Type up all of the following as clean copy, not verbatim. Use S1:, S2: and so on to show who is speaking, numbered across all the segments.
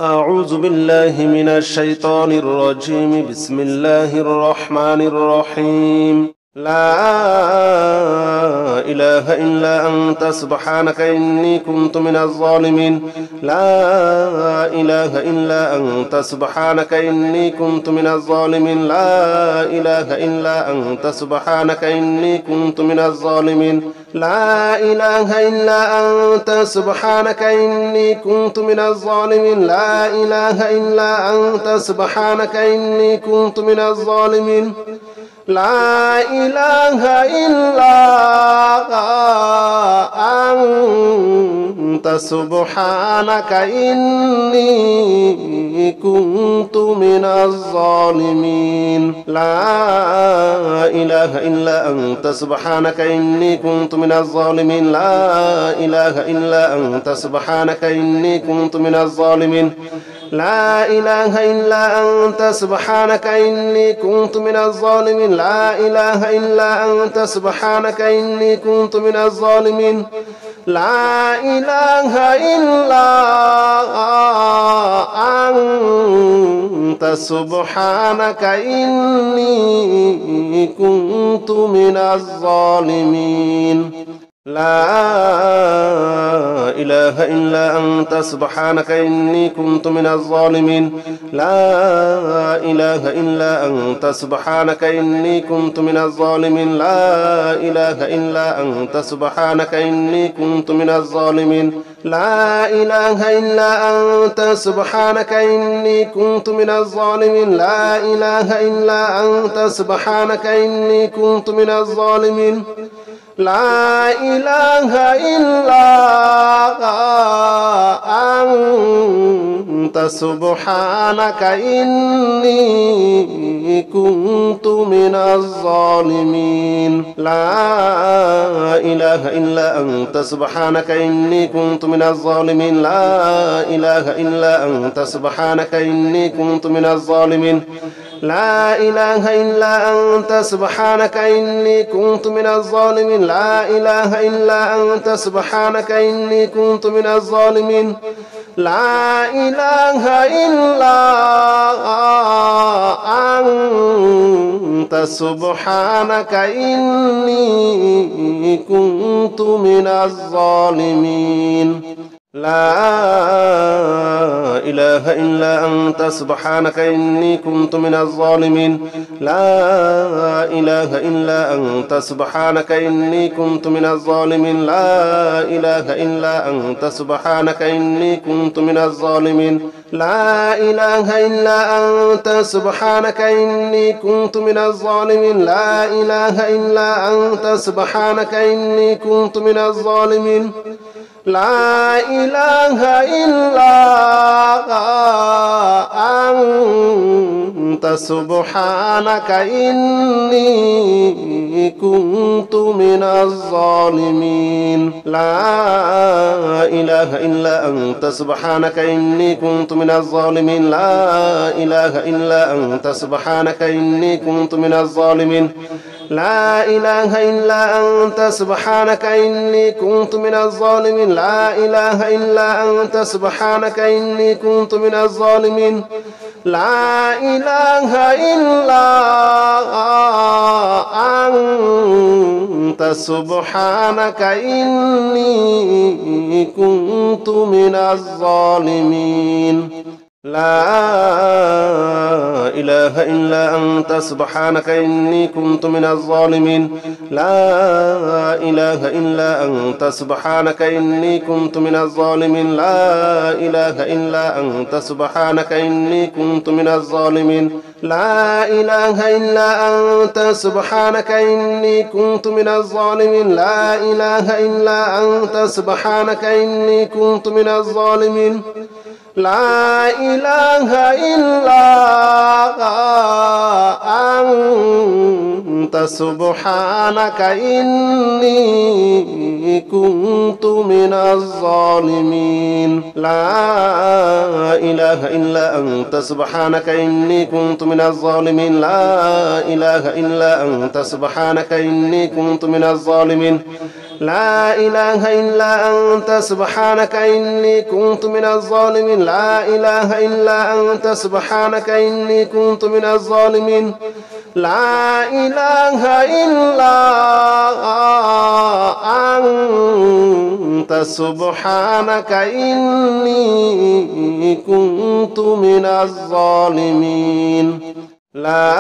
S1: أعوذ بالله من الشيطان الرجيم. بسم الله الرحمن الرحيم. لا إله إلا أنت سبحانك إني كنت من الظالمين. لا إله إلا أنت سبحانك إني كنت من الظالمين. لا إله إلا أنت سبحانك إني كنت من الظالمين. لا إله إلا أنت سبحانك إني كنت من الظالمين. لا إله إلا أنت سبحانك إني كنت من الظالمين. لا إله إلا أنت سبحانك إني كنت من الظالمين. لا إله إلا أنت سبحانك إني كنت من الظالمين. لا إله إلا أنت سبحانك إني كنت من الظالمين. لا إله إلا أنت سبحانك إني كنت من الظالمين. لا إله إلا أنت سبحانك إني كنت من الظالمين. لا إله إلا أنت سبحانك إني كنت من الظالمين. لا إله إلا أنت سبحانك إني كنت من الظالمين. لا إله إلا أنت سبحانك إني كنت من الظالمين. لا إله إلا أنت سبحانك إني كنت من الظالمين. لا إله إلا أنت سبحانك إني كنت من الظالمين. لا إله إلا أنت سبحانك إني كنت من الظالمين. لا إله إلا أنت سبحانك إني كنت من الظالمين. لا إله إلا أنت سبحانك إني كنت من الظالمين. لا إله إلا أنت سبحانك إني كنت من الظالمين. لا إله إلا أنت سبحانك إني كنت من الظالمين. لا إله إلا أنت سبحانك إني كنت من الظالمين. لا إله إلا أنت سبحانك إني كنت من الظالمين. لا إله إلا أنت سبحانك إني كنت من الظالمين. لا إله إلا أنت سبحانك إني كنت من الظالمين. لا إله إلا أنت سبحانك إني كنت من الظالمين. لا إله إلا أنت سبحانك إني كنت من الظالمين. لا إله إلا أنت سبحانك إني كنت من الظالمين. لا إله إلا أنت سبحانك إني كنت من الظالمين. لا إله إلا أنت سبحانك إني كنت من الظالمين. لا إله إلا أنت سبحانك إني كنت من الظالمين. لا إله إلا أنت سبحانك إني كنت من الظالمين. لا إله إلا أنت سبحانك إني كنت من الظالمين. لا إله إلا أنت سبحانك إني كنت من الظالمين. لا إله إلا أنت سبحانك إني كنت من الظالمين. لا إله إلا أنت سبحانك إني كنت من الظالمين. لا إله إلا أنت سبحانك إني كنت من الظالمين. لا إله إلا أنت سبحانك إني كنت من الظالمين. لا إله إلا أنت سبحانك إني كنت من الظالمين. لا إله إلا أنت سبحانك إني كنت من الظالمين. لا إله إلا أنت سبحانك إني كنت من الظالمين. لا إله إلا أنت سبحانك إني كنت من الظالمين. لا إله إلا أنت سبحانك إني كنت من الظالمين لا إله إلا أنت سبحانك إني كنت من الظالمين لا إله إلا أنت سبحانك إني كنت من الظالمين لا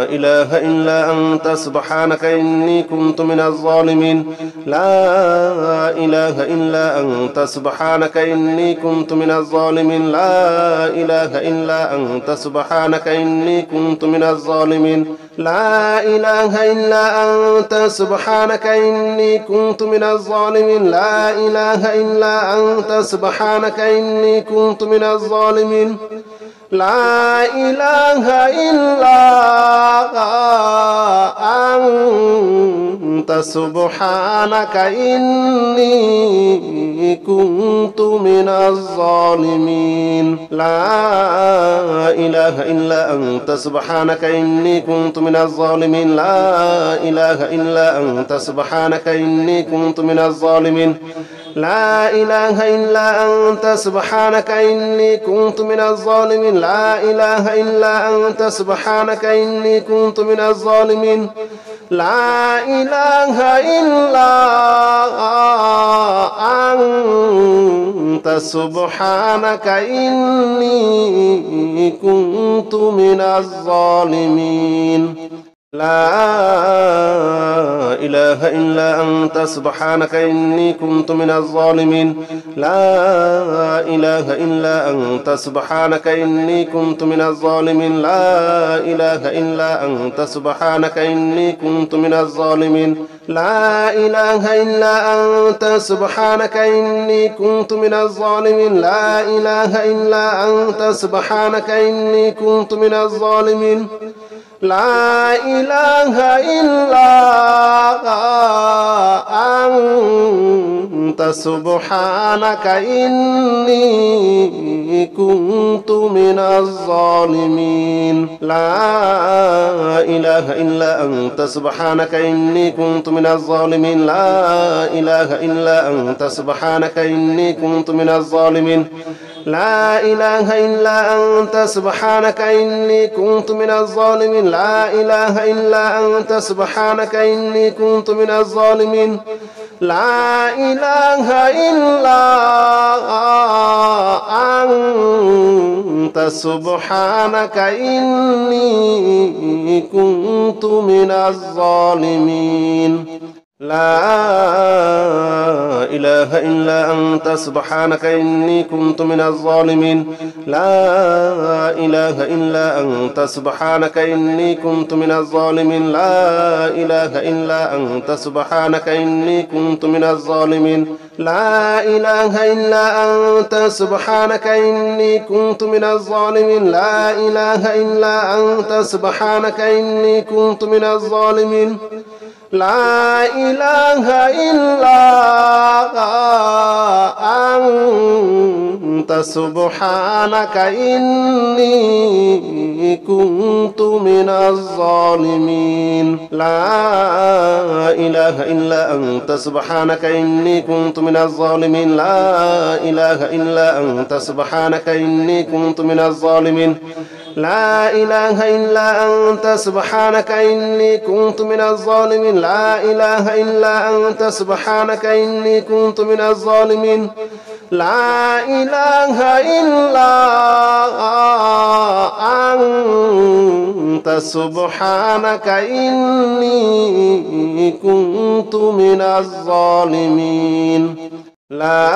S1: إله إلا أنت سبحانك إني كنت من الظالمين لا إله إلا أنت سبحانك إني كنت من الظالمين لا إله إلا أنت سبحانك إني كنت من الظالمين لا إله إلا أنت سبحانك إني كنت من الظالمين لا إله إلا أنت سبحانك إني كنت من الظالمين لا إله إلا أنت سبحانك إني كنت من الظالمين لا إله إلا أنت سبحانك إني كنت من الظالمين لا إله إلا أنت سبحانك إني كنت من الظالمين لا إله إلا أنت سبحانك إني كنت من الظالمين لا إله إلا أنت سبحانك إني كنت من الظالمين لا إله إلا أنت سبحانك إني كنت من الظالمين لا إله إلا أنت سبحانك إني كنت من الظالمين لا إله إلا أنت سبحانك إني كنت من الظالمين لا إله إلا أنت سبحانك إني كنت من الظالمين لا إله إلا أنت سبحانك إني كنت من الظالمين لا إله إلا أنت سبحانك إني كنت من الظالمين لا إله إلا أنت سبحانك إني كنت من الظالمين لا إله إلا أنت سبحانك إني كنت من الظالمين لا إله إلا أنت سبحانك إني كنت من الظالمين لا إله إلا أنت سبحانك إني كنت من الظالمين لا إله إلا أنت سبحانك إني كنت من الظالمين لا إله إلا أنت سبحانك إني كنت من الظالمين لا إله إلا أنت سبحانك إني كنت من الظالمين لا إله إلا أنت سبحانك إني كنت من الظالمين لا إله إلا أنت سبحانك إني كنت من الظالمين لا إله إلا أنت سبحانك إني كنت من الظالمين لا إله إلا أنت سبحانك إني كنت من الظالمين لا إله إلا أنت سبحانك إني كنت من الظالمين لا إله إلا أنت سبحانك إني كنت من الظالمين لا إله إلا أنت سبحانك إني كنت من الظالمين لا إله إلا أنت سبحانك إني كنت من الظالمين لا إله إلا أنت سبحانك إني كنت من الظالمين لا إله إلا أنت سبحانك إني كنت من الظالمين لا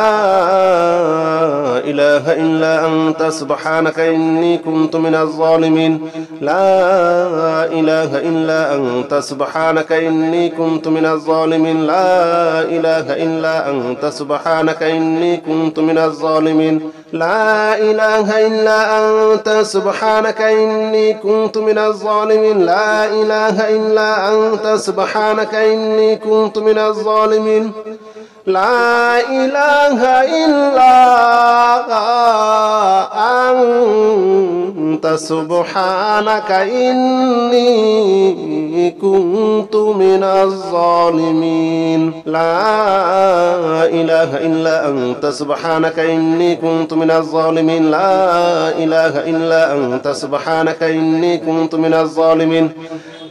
S1: إله إلا أنت سبحانك إني كنت من الظالمين لا إله إلا أنت سبحانك إني كنت من الظالمين لا إله إلا أنت سبحانك إني كنت من الظالمين لا إله إلا أنت سبحانك إني كنت من الظالمين لا إله إلا أنت سبحانك إني كنت من الظالمين لا إله إلا أنت سبحانك إني كنت من الظالمين لا إله إلا أنت سبحانك إني كنت من الظالمين لا إله إلا أنت سبحانك إني كنت من الظالمين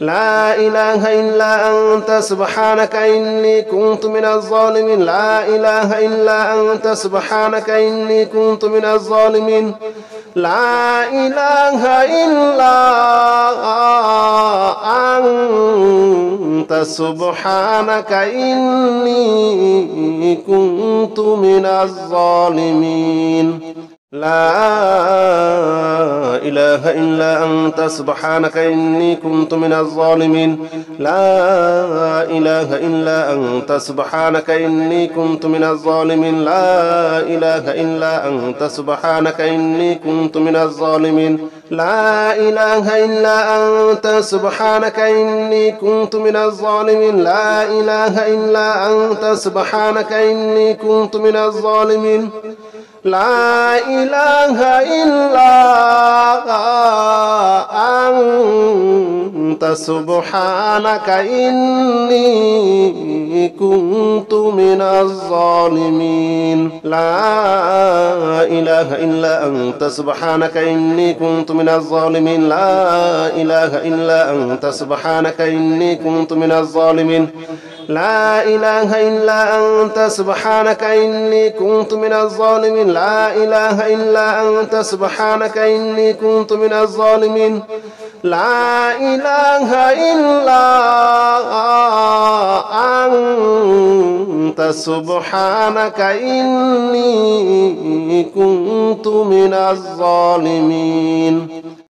S1: لا إله إلا أنت سبحانك إني كنت من الظالمين لا إله إلا أنت سبحانك إني كنت من الظالمين لا إله إلا أنت سبحانك إني كنت من الظالمين لا إله إلا أنت سبحانك إني كنت من الظالمين لا إله إلا أنت سبحانك إني كنت من الظالمين لا إله إلا أنت سبحانك إني كنت من الظالمين لا إله إلا أنت سبحانك إني كنت من الظالمين لا إله إلا أنت سبحانك إني كنت من الظالمين لا إله إلا أنت سبحانك إني كنت من الظالمين لا إله إلا أنت سبحانك إني كنت من الظالمين لا إله إلا أنت سبحانك إني كنت من الظالمين لا إله إلا أنت سبحانك إني كنت من الظالمين لا إله إلا أنت سبحانك إني كنت من الظالمين لا إله إلا أنت سبحانك إني كنت من الظالمين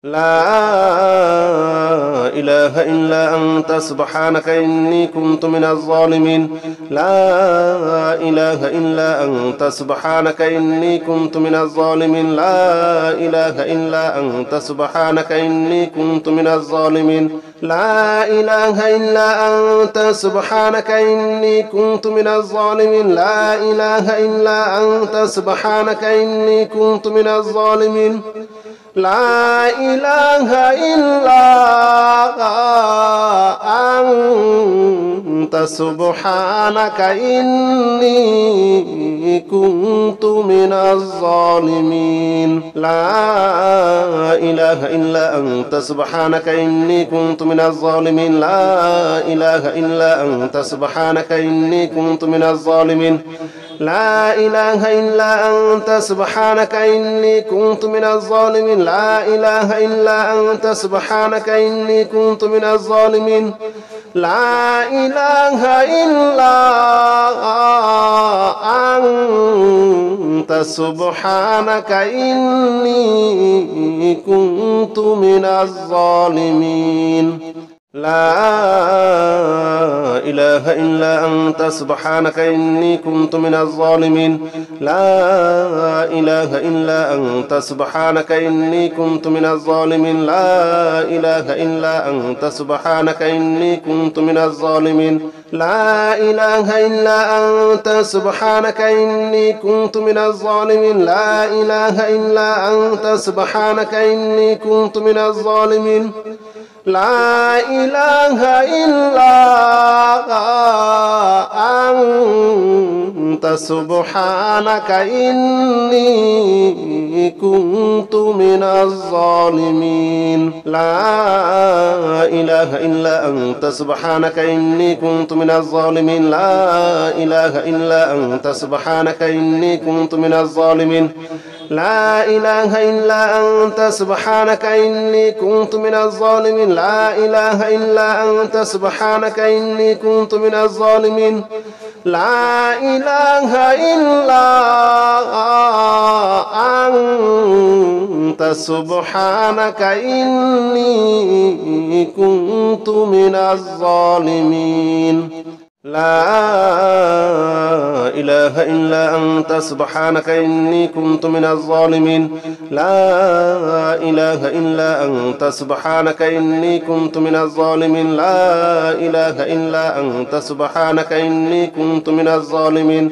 S1: لا إله إلا أنت سبحانك إني كنت من الظالمين لا إله إلا أنت سبحانك إني كنت من الظالمين لا إله إلا أنت سبحانك إني كنت من الظالمين لا إله إلا أنت سبحانك إني كنت من الظالمين لا إله إلا أنت سبحانك إني كنت من الظالمين لا إله إلا أنت سبحانك إني كنت من الظالمين لا إله إلا أنت سبحانك إني كنت من الظالمين لا إله إلا أنت سبحانك إني كنت من الظالمين لا إله إلا أنت سبحانك إني كنت من الظالمين لا إله إلا أنت سبحانك إني كنت من الظالمين لا إله إلا أنت سبحانك إني كنت من الظالمين لا إله إلا أنت سبحانك إني كنت من الظالمين لا إله إلا أنت سبحانك إني كنت من الظالمين لا إله إلا أنت سبحانك إني كنت من الظالمين لا إله إلا أنت سبحانك إني كنت من الظالمين لا إله إلا أنت سبحانك إني كنت من الظالمين لا إله إلا أنت سبحانك إني كنت من الظالمين لا إله إلا أنت سبحانك إني كنت من الظالمين لا إله إلا أنت سبحانك إني كنت من الظالمين لا إله إلا أنت سبحانك إني كنت من الظالمين لا إله إلا أنت سبحانك إني كنت من الظالمين لا إله إلا أنت سبحانك إني كنت من الظالمين لا إله إلا أنت سبحانك إني كنت من الظالمين لا إله إلا أنت سبحانك إني كنت من الظالمين لا إله إلا أنت سبحانك إني كنت من الظالمين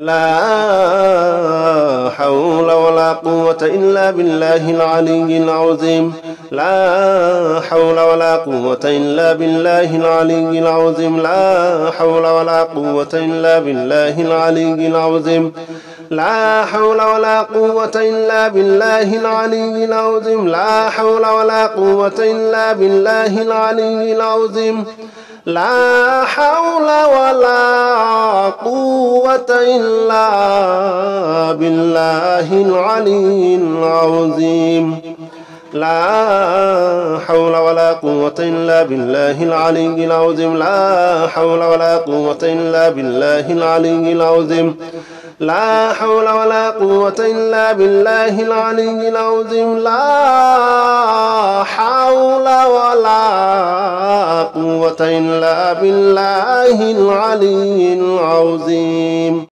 S1: لا حول ولا قوة إلا بالله العلي العظيم لا حول ولا قوة إلا بالله العلي العظيم لا حول ولا قوة إلا بالله العلي العظيم لا حول ولا قوة إلا بالله العلي العظيم لا حول ولا قوة إلا بالله العلي العظيم لا حول ولا قوة إلا بالله العلي العظيم لا حول ولا قوة إلا بالله العلي العظيم لا حول ولا قوة إلا بالله العلي العظيم لا حول ولا قوة إلا بالله العلي العظيم لا حول ولا قوة إلا بالله العلي العظيم.